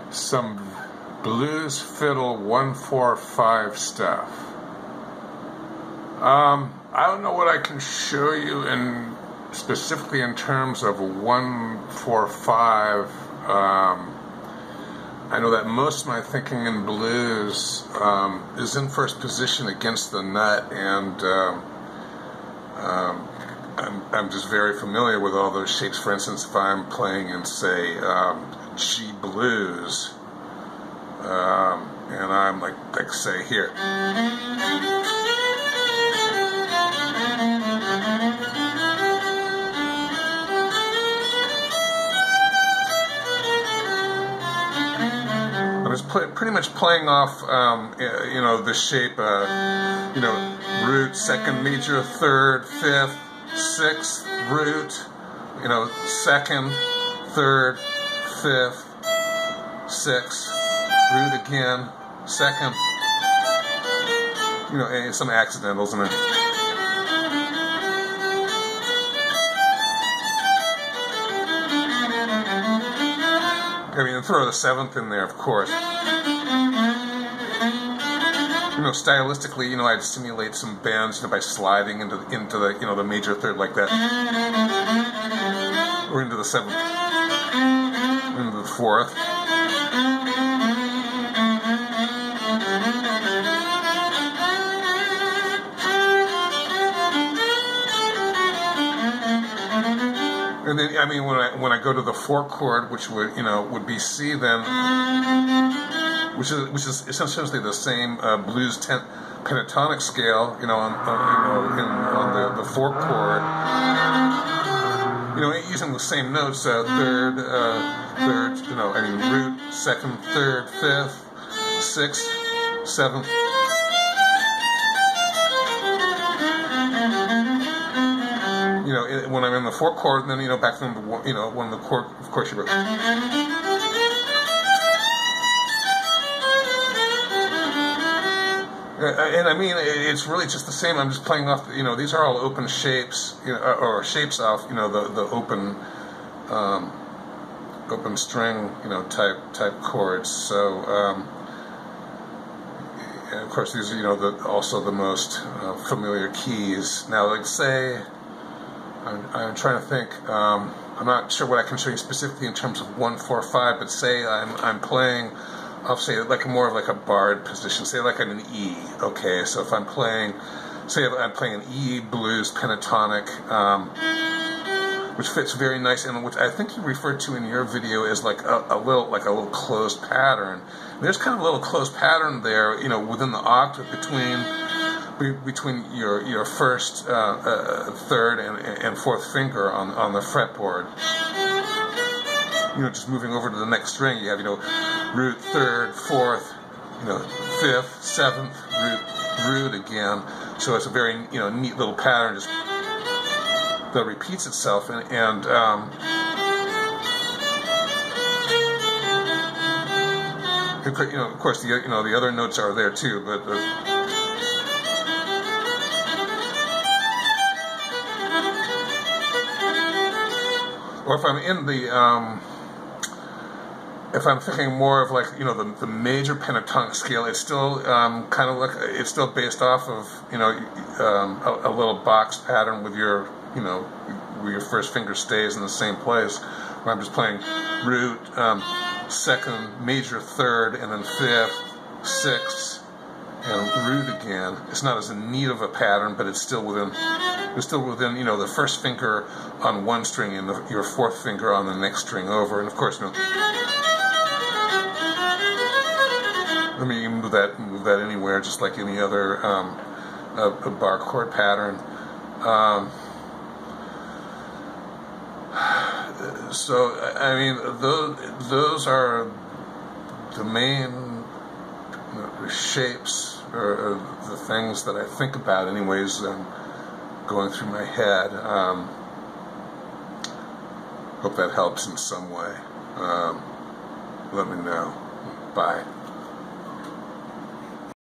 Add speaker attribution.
Speaker 1: some blues fiddle 1-4-5 stuff. I don't know what I can show you specifically in terms of 1-4-5. I know that most of my thinking in blues is in first position against the nut, and I'm just very familiar with all those shapes. For instance, if I'm playing in, say, G blues, and I'm like say here. I was pretty much playing off, the shape, root, second major, third, fifth, sixth, root, second, third, fifth, sixth, root again, second, some accidentals in it. I mean, throw the seventh in there, of course. Stylistically, I'd simulate some bends, by sliding into the, the major third like that, or into the seventh, into the fourth. And then, when I go to the fourth chord, which would be C, then, which is essentially the same blues pentatonic scale, on the fourth chord, using the same notes, third, root, second, third, fifth, sixth, seventh. When I'm in the fourth chord, and then back from the when the chord, of course, you. And it's really just the same. I'm just playing off. These are all open shapes, or shapes off. The open string, type chords. So, and of course, these are also the most familiar keys. Now, like say. I'm trying to think. I'm not sure what I can show you specifically in terms of 1-4-5, but say I'm playing, I'll say more of a barred position, say like in an E. Okay, so if I'm playing, say I'm playing an E blues pentatonic, which fits very nice, and which I think you referred to in your video as a little closed pattern. There's kind of a little closed pattern there, within the octave between your first, third, and fourth finger on the fretboard. Just moving over to the next string, you have root, third, fourth, fifth, seventh, root again. So it's a very neat little pattern just that repeats itself, and of course the other notes are there too, but. Or if I'm in the, if I'm thinking more of the major pentatonic scale, it's still kind of it's still based off of a little box pattern with your where your first finger stays in the same place. Where I'm just playing root, second, major third, and then fifth, sixth, and root again. It's not as neat of a pattern, but it's still within. The first finger on one string and your fourth finger on the next string over, and of course, let me move that anywhere, just like any other a bar chord pattern. So those are the main shapes or the things that I think about, anyways. Going through my head. Hope that helps in some way. Let me know. Bye.